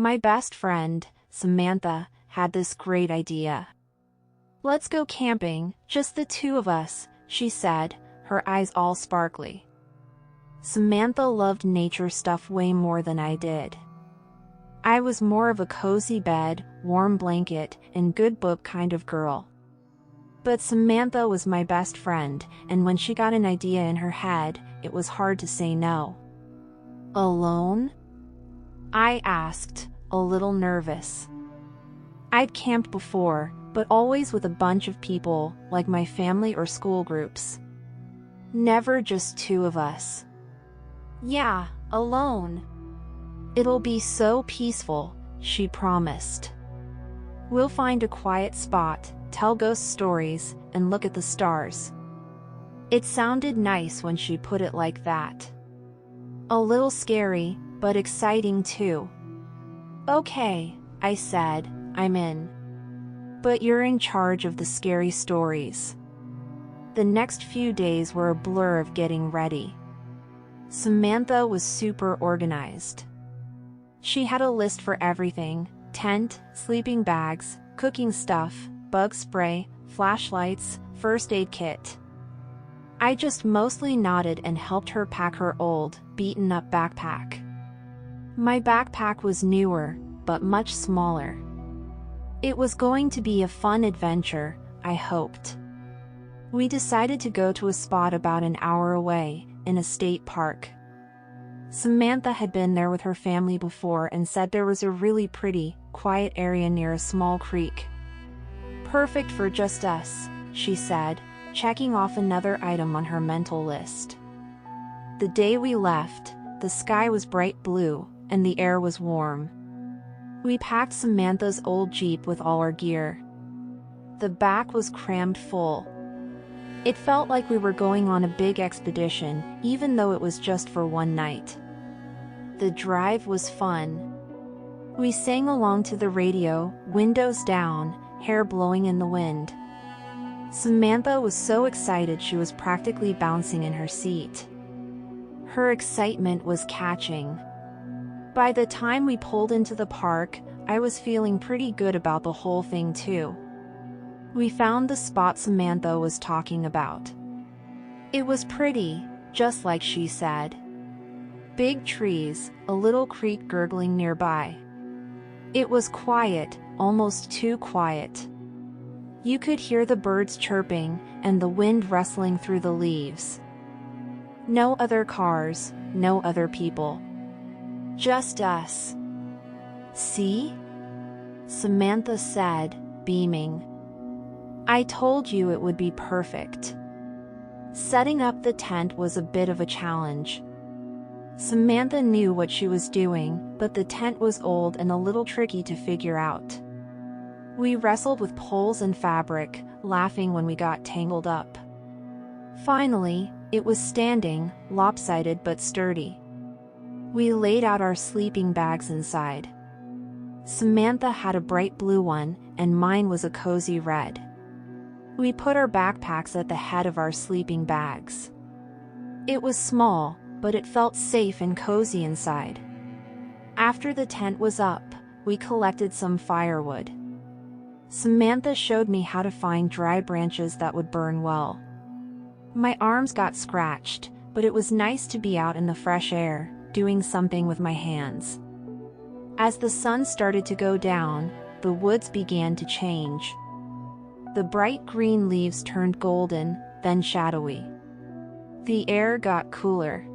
My best friend, Samantha, had this great idea. "Let's go camping, just the two of us," she said, her eyes all sparkly. Samantha loved nature stuff way more than I did. I was more of a cozy bed, warm blanket, and good book kind of girl. But Samantha was my best friend, and when she got an idea in her head, it was hard to say no. "Alone?" I asked, a little nervous. I'd camped before, but always with a bunch of people, like my family or school groups. Never just two of us. "Yeah, alone. It'll be so peaceful," she promised. "We'll find a quiet spot, tell ghost stories, and look at the stars." It sounded nice when she put it like that. A little scary, but exciting too. "Okay," I said, "I'm in. But you're in charge of the scary stories." The next few days were a blur of getting ready. Samantha was super organized. She had a list for everything: tent, sleeping bags, cooking stuff, bug spray, flashlights, first aid kit. I just mostly nodded and helped her pack her old, beaten-up backpack. My backpack was newer, but much smaller. It was going to be a fun adventure, I hoped. We decided to go to a spot about an hour away, in a state park. Samantha had been there with her family before and said there was a really pretty, quiet area near a small creek. "Perfect for just us," she said, checking off another item on her mental list. The day we left, the sky was bright blue, and the air was warm. We packed Samantha's old Jeep with all our gear. The back was crammed full. It felt like we were going on a big expedition, even though it was just for one night. The drive was fun. We sang along to the radio, windows down, hair blowing in the wind. Samantha was so excited she was practically bouncing in her seat. Her excitement was catching. By the time we pulled into the park, I was feeling pretty good about the whole thing too. We found the spot Samantha was talking about. It was pretty, just like she said. Big trees, a little creek gurgling nearby. It was quiet, almost too quiet. You could hear the birds chirping, and the wind rustling through the leaves. No other cars, no other people. Just us. "See?" Samantha said, beaming. "I told you it would be perfect." Setting up the tent was a bit of a challenge. Samantha knew what she was doing, but the tent was old and a little tricky to figure out. We wrestled with poles and fabric, laughing when we got tangled up. Finally, it was standing, lopsided but sturdy. We laid out our sleeping bags inside. Samantha had a bright blue one, and mine was a cozy red. We put our backpacks at the head of our sleeping bags. It was small, but it felt safe and cozy inside. After the tent was up, we collected some firewood. Samantha showed me how to find dry branches that would burn well. My arms got scratched, but it was nice to be out in the fresh air, doing something with my hands. As the sun started to go down, the woods began to change. The bright green leaves turned golden, then shadowy. The air got cooler.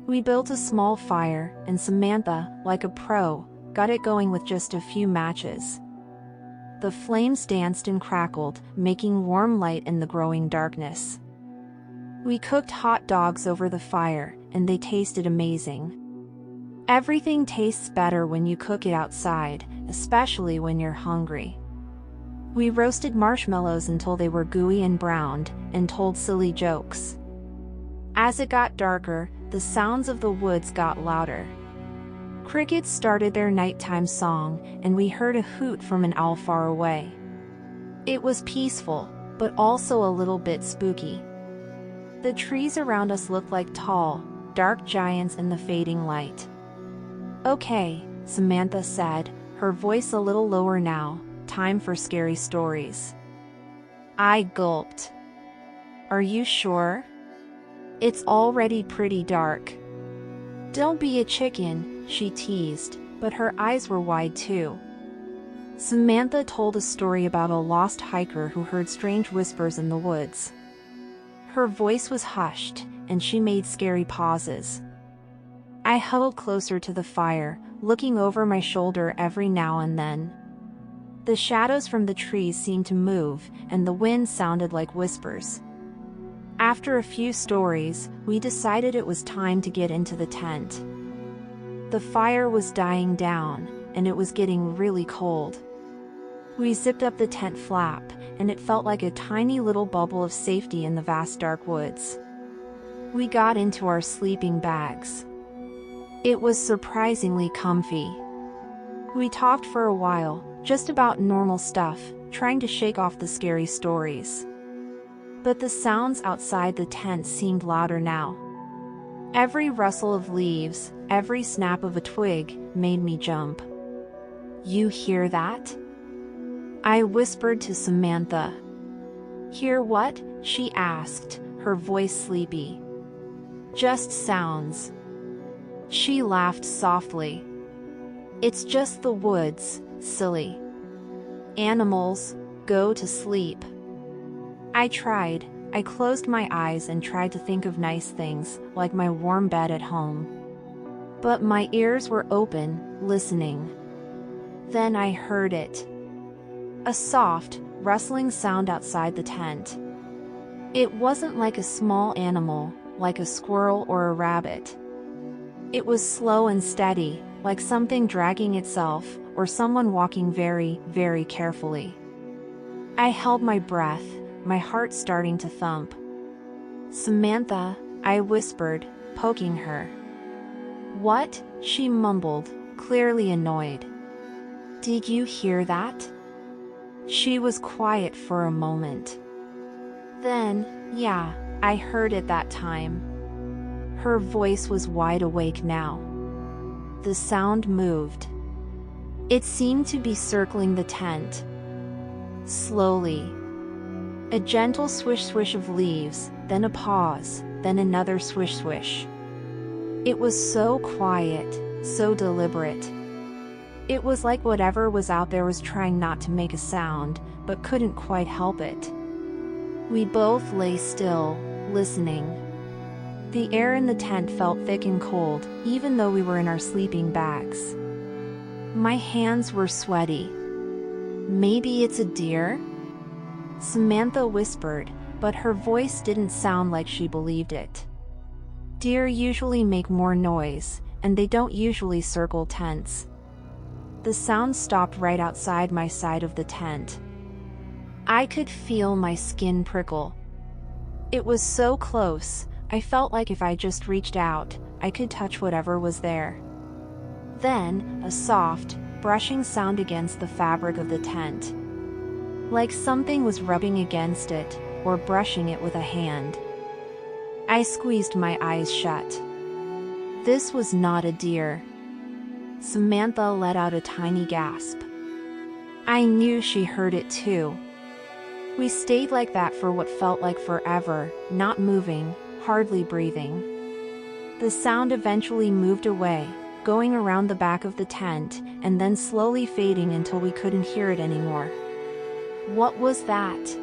We built a small fire, and Samantha, like a pro, got it going with just a few matches. The flames danced and crackled, making warm light in the growing darkness. We cooked hot dogs over the fire, and they tasted amazing. Everything tastes better when you cook it outside, especially when you're hungry. We roasted marshmallows until they were gooey and browned, and told silly jokes. As it got darker, the sounds of the woods got louder. Crickets started their nighttime song, and we heard a hoot from an owl far away. It was peaceful, but also a little bit spooky. The trees around us looked like tall, dark giants in the fading light. "Okay," Samantha said, her voice a little lower now. Time for scary stories. I gulped. Are you sure? It's already pretty dark. Don't be a chicken, she teased, but her eyes were wide too. Samantha told a story about a lost hiker who heard strange whispers in the woods. Her voice was hushed, and she made scary pauses. I huddled closer to the fire, looking over my shoulder every now and then. The shadows from the trees seemed to move, and the wind sounded like whispers. After a few stories, we decided it was time to get into the tent. The fire was dying down, and it was getting really cold. We zipped up the tent flap, and it felt like a tiny little bubble of safety in the vast dark woods. We got into our sleeping bags. It was surprisingly comfy. We talked for a while, just about normal stuff, trying to shake off the scary stories. But the sounds outside the tent seemed louder now. Every rustle of leaves, every snap of a twig, made me jump. You hear that? I whispered to Samantha. Hear what? She asked, her voice sleepy. Just sounds. She laughed softly. It's just the woods, silly. Animals, go to sleep. I tried. I closed my eyes and tried to think of nice things, like my warm bed at home. But my ears were open, listening. Then I heard it. A soft, rustling sound outside the tent. It wasn't like a small animal, like a squirrel or a rabbit. It was slow and steady, like something dragging itself, or someone walking very, very carefully. I held my breath, my heart starting to thump. Samantha, I whispered, poking her. What? She mumbled, clearly annoyed. Did you hear that? She was quiet for a moment. Then, yeah, I heard it that time. Her voice was wide awake now. The sound moved. It seemed to be circling the tent. Slowly. A gentle swish-swish of leaves, then a pause, then another swish-swish. It was so quiet, so deliberate. It was like whatever was out there was trying not to make a sound, but couldn't quite help it. We both lay still, listening. The air in the tent felt thick and cold, even though we were in our sleeping bags. My hands were sweaty. Maybe it's a deer? Samantha whispered, but her voice didn't sound like she believed it. Deer usually make more noise, and they don't usually circle tents. The sound stopped right outside my side of the tent. I could feel my skin prickle. It was so close, I felt like if I just reached out, I could touch whatever was there. Then, a soft, brushing sound against the fabric of the tent. Like something was rubbing against it, or brushing it with a hand. I squeezed my eyes shut. This was not a deer. Samantha let out a tiny gasp. I knew she heard it too. We stayed like that for what felt like forever, not moving, hardly breathing. The sound eventually moved away, going around the back of the tent, and then slowly fading until we couldn't hear it anymore. What was that?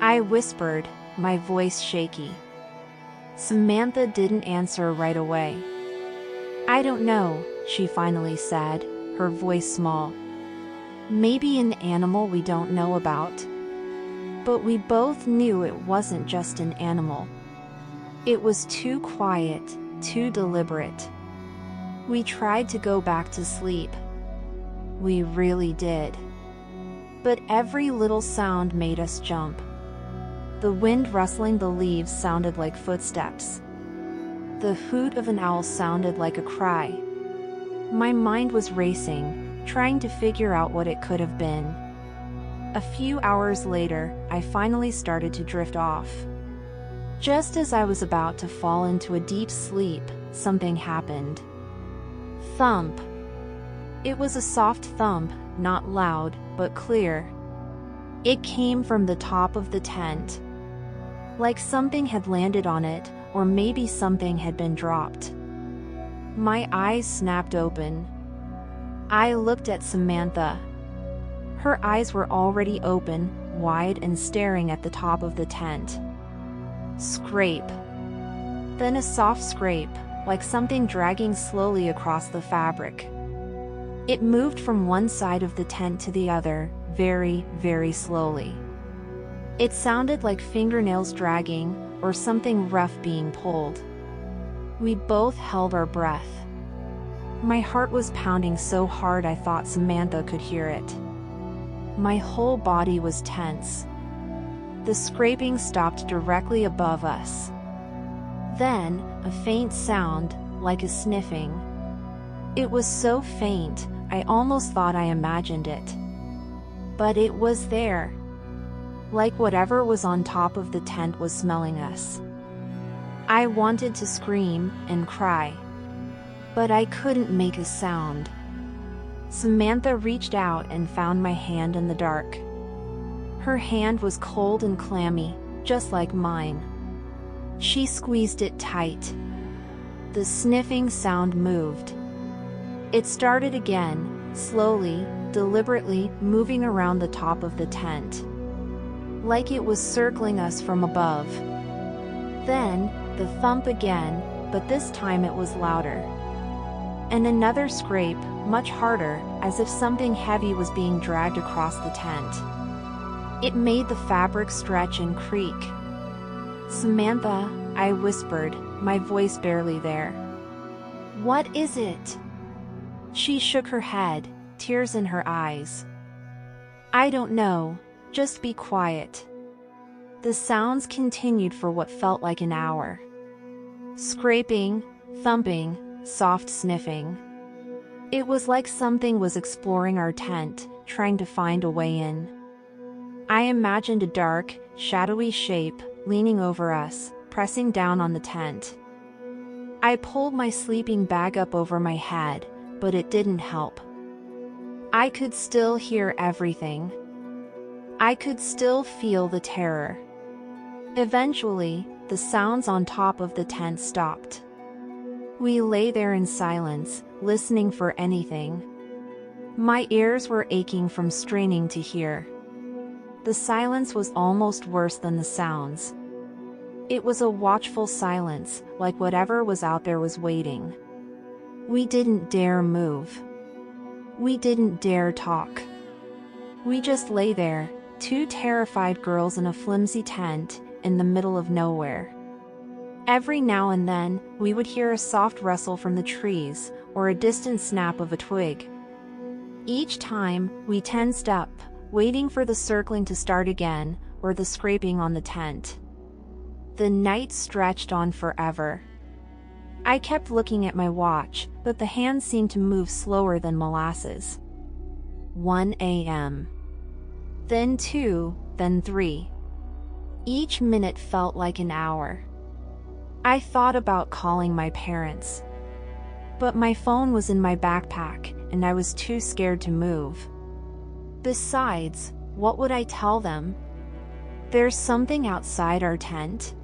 I whispered, my voice shaky. Samantha didn't answer right away. I don't know, she finally said, her voice small. Maybe an animal we don't know about. But we both knew it wasn't just an animal. It was too quiet, too deliberate. We tried to go back to sleep. We really did. But every little sound made us jump. The wind rustling the leaves sounded like footsteps. The hoot of an owl sounded like a cry. My mind was racing, trying to figure out what it could have been. A few hours later, I finally started to drift off. Just as I was about to fall into a deep sleep, something happened. Thump! It was a soft thump, not loud, but clear. It came from the top of the tent. Like something had landed on it, or maybe something had been dropped. My eyes snapped open. I looked at Samantha. Her eyes were already open, wide and staring at the top of the tent. Scrape. Then a soft scrape, like something dragging slowly across the fabric. It moved from one side of the tent to the other, very, very slowly. It sounded like fingernails dragging, or something rough being pulled. We both held our breath. My heart was pounding so hard I thought Samantha could hear it. My whole body was tense. The scraping stopped directly above us. Then, a faint sound, like a sniffing. It was so faint, I almost thought I imagined it. But it was there. Like whatever was on top of the tent was smelling us. I wanted to scream and cry. But I couldn't make a sound. Samantha reached out and found my hand in the dark. Her hand was cold and clammy, just like mine. She squeezed it tight. The sniffing sound moved. It started again, slowly, deliberately, moving around the top of the tent. Like it was circling us from above. Then, the thump again, but this time it was louder. And another scrape, much harder, as if something heavy was being dragged across the tent. It made the fabric stretch and creak. "Samantha," I whispered, my voice barely there. "What is it?" She shook her head, tears in her eyes. "I don't know, just be quiet." The sounds continued for what felt like an hour. Scraping, thumping, soft sniffing. It was like something was exploring our tent, trying to find a way in. I imagined a dark, shadowy shape, leaning over us, pressing down on the tent. I pulled my sleeping bag up over my head, but it didn't help. I could still hear everything. I could still feel the terror. Eventually, the sounds on top of the tent stopped. We lay there in silence, listening for anything. My ears were aching from straining to hear. The silence was almost worse than the sounds. It was a watchful silence, like whatever was out there was waiting. We didn't dare move. We didn't dare talk. We just lay there, two terrified girls in a flimsy tent, in the middle of nowhere. Every now and then, we would hear a soft rustle from the trees, or a distant snap of a twig. Each time, we tensed up, waiting for the circling to start again, or the scraping on the tent. The night stretched on forever. I kept looking at my watch, but the hands seemed to move slower than molasses. 1 a.m. Then 2, then 3. Each minute felt like an hour. I thought about calling my parents. But my phone was in my backpack, and I was too scared to move. Besides, what would I tell them? There's something outside our tent?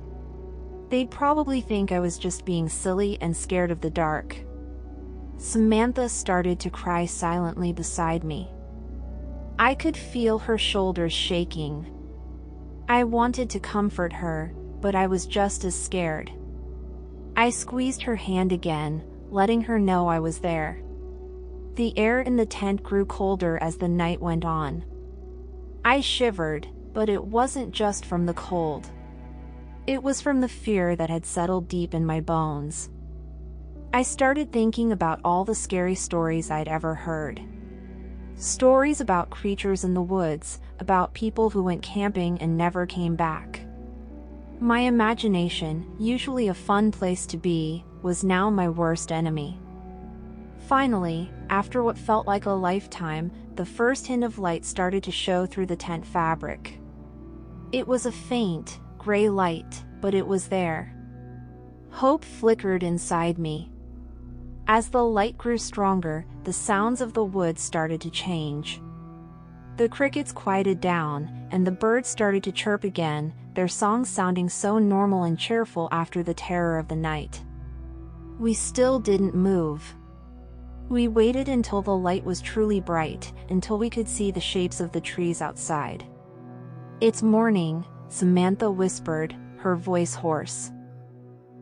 They'd probably think I was just being silly and scared of the dark. Samantha started to cry silently beside me. I could feel her shoulders shaking. I wanted to comfort her, but I was just as scared. I squeezed her hand again, letting her know I was there. The air in the tent grew colder as the night went on. I shivered, but it wasn't just from the cold. It was from the fear that had settled deep in my bones. I started thinking about all the scary stories I'd ever heard. Stories about creatures in the woods, about people who went camping and never came back. My imagination, usually a fun place to be, was now my worst enemy. Finally, after what felt like a lifetime, the first hint of light started to show through the tent fabric. It was a faint, gray light, but it was there. Hope flickered inside me. As the light grew stronger, the sounds of the woods started to change. The crickets quieted down, and the birds started to chirp again, their songs sounding so normal and cheerful after the terror of the night. We still didn't move. We waited until the light was truly bright, until we could see the shapes of the trees outside. "It's morning," Samantha whispered, her voice hoarse.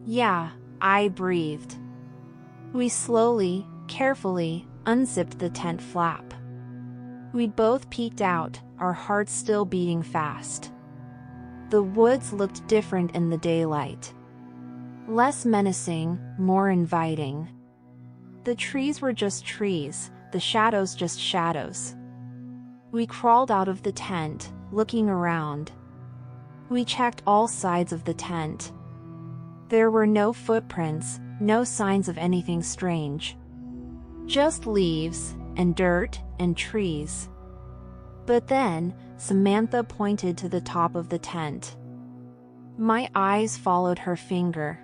"Yeah," I breathed. We slowly, carefully, unzipped the tent flap. We both peeked out, our hearts still beating fast. The woods looked different in the daylight. Less menacing, more inviting. The trees were just trees, the shadows just shadows. We crawled out of the tent, looking around. We checked all sides of the tent. There were no footprints, no signs of anything strange. Just leaves, and dirt, and trees. But then, Samantha pointed to the top of the tent. My eyes followed her finger.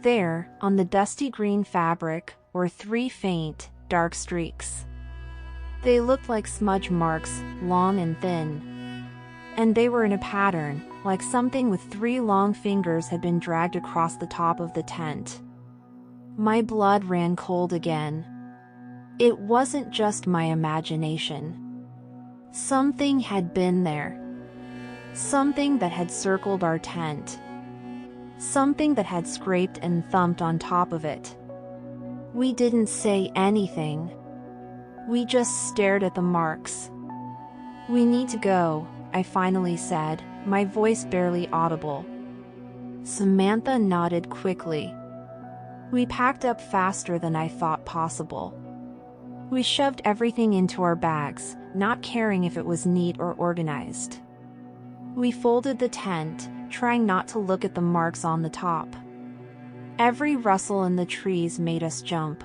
There, on the dusty green fabric, were 3 faint, dark streaks. They looked like smudge marks, long and thin. And they were in a pattern, like something with 3 long fingers had been dragged across the top of the tent. My blood ran cold again. It wasn't just my imagination. Something had been there. Something that had circled our tent. Something that had scraped and thumped on top of it. We didn't say anything. We just stared at the marks. "We need to go," I finally said, my voice barely audible. Samantha nodded quickly. We packed up faster than I thought possible. We shoved everything into our bags, not caring if it was neat or organized. We folded the tent, trying not to look at the marks on the top. Every rustle in the trees made us jump.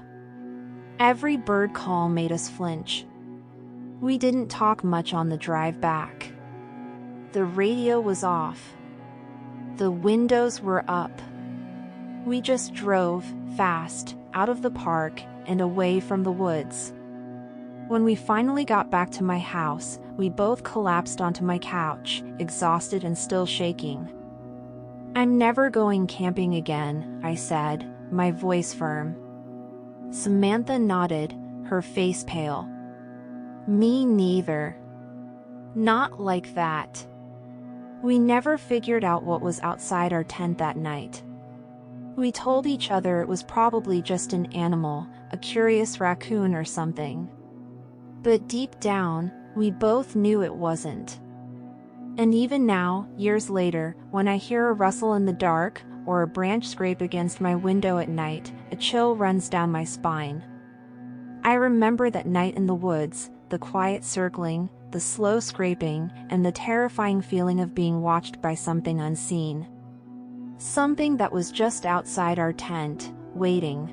Every bird call made us flinch. We didn't talk much on the drive back. The radio was off. The windows were up. We just drove, fast, out of the park, and away from the woods. When we finally got back to my house, we both collapsed onto my couch, exhausted and still shaking. "I'm never going camping again," I said, my voice firm. Samantha nodded, her face pale. "Me neither. Not like that." We never figured out what was outside our tent that night. We told each other it was probably just an animal, a curious raccoon or something. But deep down, we both knew it wasn't. And even now, years later, when I hear a rustle in the dark, or a branch scrape against my window at night, a chill runs down my spine. I remember that night in the woods, the quiet circling, the slow scraping, and the terrifying feeling of being watched by something unseen. Something that was just outside our tent, waiting.